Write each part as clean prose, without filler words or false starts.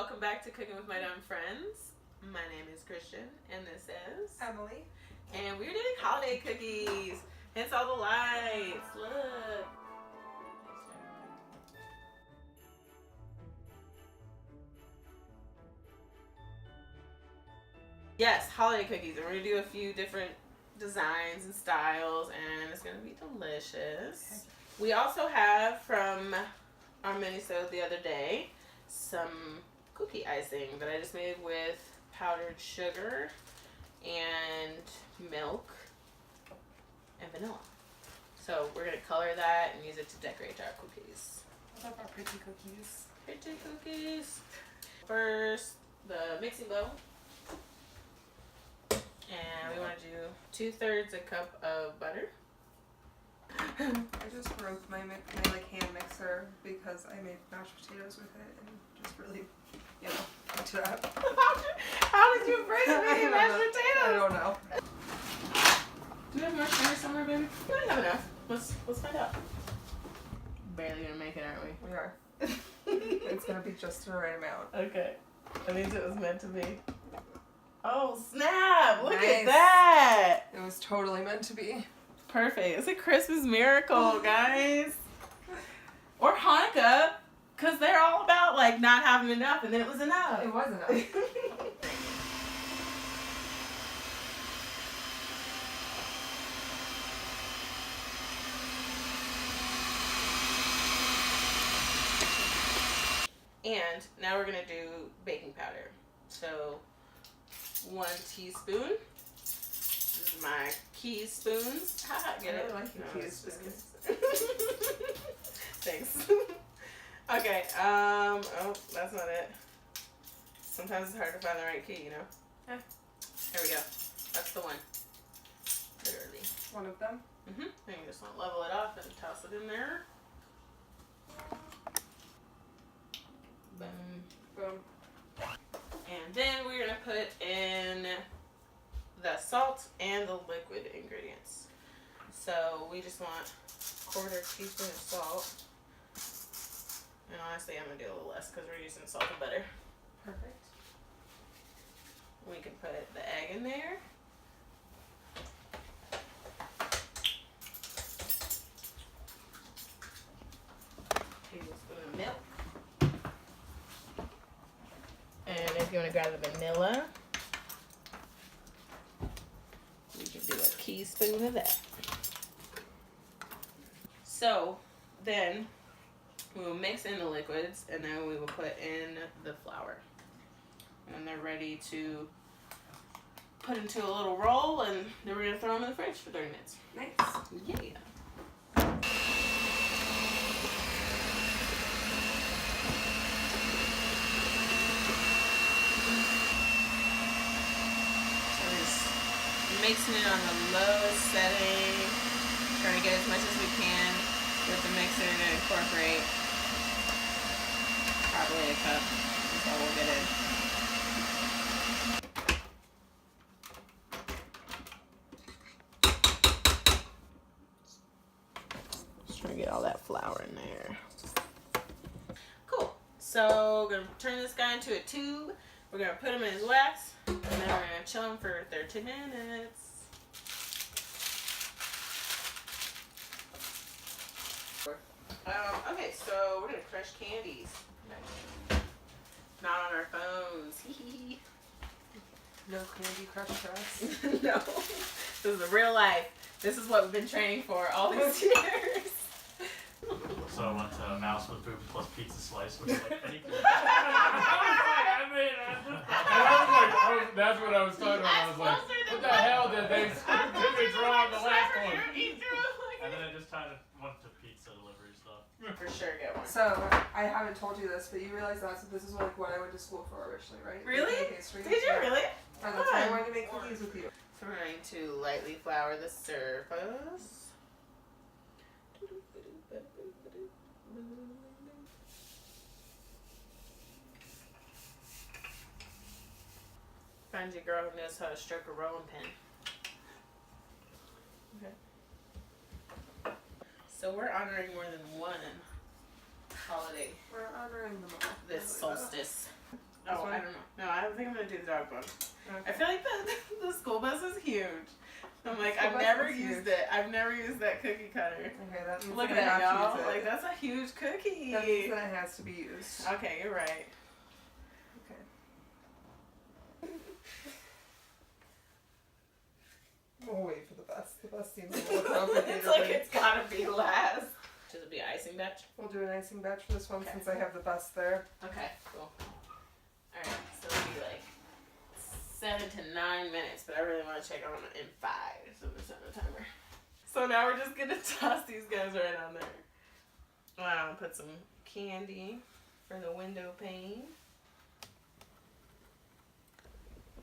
welcome back to Cooking with My Dumb Friends. My name is Christian, and this is Emily. And we're doing holiday cookies. Hence all the lights. Look. Yes, holiday cookies. And we're going to do a few different designs and styles, and it's going to be delicious. Okay. We also have from our mini-sode the other day some cookie icing that I just made with powdered sugar and milk and vanilla. So we're going to color that and use it to decorate our cookies. I love our pretty cookies. Pretty cookies. First, the mixing bowl. And we want to do 2/3 a cup of butter. I just broke my hand mixer because I made mashed potatoes with it and just really, fucked it up. How did you break making mashed potatoes? I don't know. Do we have more sugar somewhere, baby? We might have enough. Let's find out. Barely gonna make it, aren't we? We are. It's gonna be just the right amount. Okay. That means it was meant to be. Oh snap! Look Nice. at that! It was totally meant to be. Perfect. It's a Christmas miracle, guys. Or Hanukkah, because they're all about like not having enough, and then it was enough. It was enough. And now we're gonna do baking powder. So 1 teaspoon. This is my key spoons. Get it? I like your key spoons. Thanks. Okay. Oh, that's not it. Sometimes it's hard to find the right key, you know. There we go. That's the one. Literally. One of them. And you just want to level it off and toss it in there. Boom. Boom. And then we're going to put in the salt and the liquid ingredients. So we just want 1/4 teaspoon of salt. And honestly, I'm going to do a little less because we're using salt and butter. Perfect. We can put the egg in there. Tablespoon of milk. And if you want to grab the vanilla, we can do a teaspoon of that. So then we will mix in the liquids, and then we will put in the flour. And they're ready to put into a little roll, and then we're going to throw them in the fridge for 30 minutes. Nice. Yeah. Mixing it on the lowest setting, trying to get as much as we can with the mixer to incorporate probably a cup. That's all we'll get in. Just trying to get all that flour in there. Cool. So we're gonna turn this guy into a tube. We're gonna put him in his wax, and then we're gonna chill him for 30 minutes. Okay, so we're gonna crush candies. Not on our phones. No Candy Crush for us. No. This is the real life. This is what we've been training for all these years. So I went to Mouse with Boobs plus Pizza Slice, which is like any that's what I was talking about. I was like, what the hell did they draw on the last one? And then I just kind of went to pizza delivery stuff. For sure, get one. So I haven't told you this, but you realize this is like what I went to school for originally, right? Really? Pastry. Did you really? And that's why I wanted to make cookies with you. So we're going to lightly flour the surface. Find your girl who knows how to stroke a rolling pin. Okay. So we're honoring more than one holiday We're honoring them all. this solstice. Oh, one? I don't know. No, I don't think I'm gonna do the dog bone. Okay. I feel like the school bus is huge. I'm like, School I've bus never is used huge. it. I've never used that cookie cutter. Okay, that means Look at that I that, have to y'all. use it. Like, that's a huge cookie. That means that it has to be used. Okay, you're right. Okay. We'll wait for the best. The best seems a little complicated. It's like it's gotta be last. Should it be icing batch? We'll do an icing batch for this one Okay. since I have the best there. Okay, cool. Alright, so it'll be like 7 to 9 minutes, but I really want to check on it in 5, so I'm gonna set a timer. So now we're just gonna toss these guys right on there. Wow, put some candy for the window pane.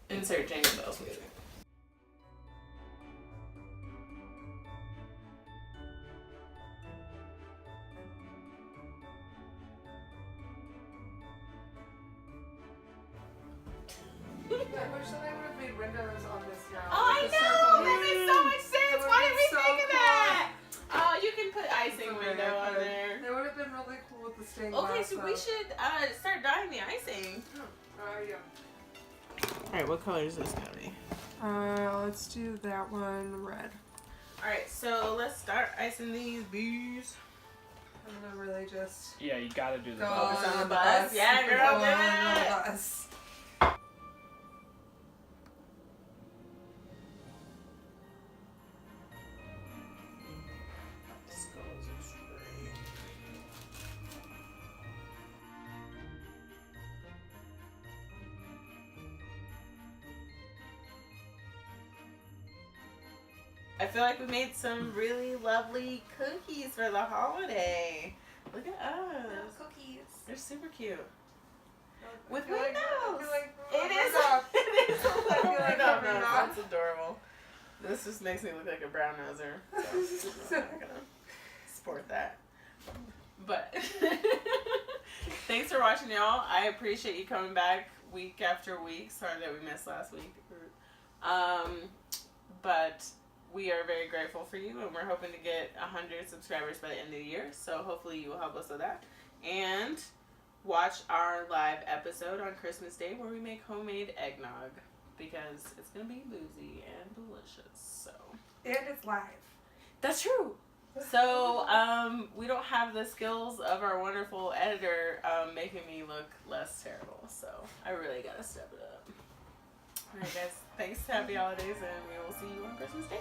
Insert Jingle Bells music. I wish that I would have made windows on this now. Oh, I Like the know! circle. That makes so much sense! It Why would've did we been so think of cool. that? Oh, you can put icing Okay, window on good. there. It would have been really cool with the stained Okay, glass. so we should start dyeing the icing. Yeah. Alright, what color is this gonna be? Let's do that one red. Alright, so let's start icing these bees. I'm gonna really just Yeah, you gotta do the go bus. Focus on the on bus. Yeah, Go girl, on do the it. bus. I feel like we made some really lovely cookies for the holiday. Look at us. Cookies. They're super cute. With I feel like- I windows. feel like It is. Rudolph. It is a little I feel like Rudolph. Rudolph. That's adorable. This just makes me look like a brown noser. So I'm not gonna sport that. But thanks for watching, y'all. I appreciate you coming back week after week. Sorry that we missed last week. But we are very grateful for you, and we're hoping to get 100 subscribers by the end of the year. So hopefully you will help us with that. And watch our live episode on Christmas Day where we make homemade eggnog, because it's going to be boozy and delicious. So And it's live. that's true. So we don't have the skills of our wonderful editor making me look less terrible. So I really got to step it up. All right, guys. Thanks. Happy holidays, and we will see you on Christmas Day.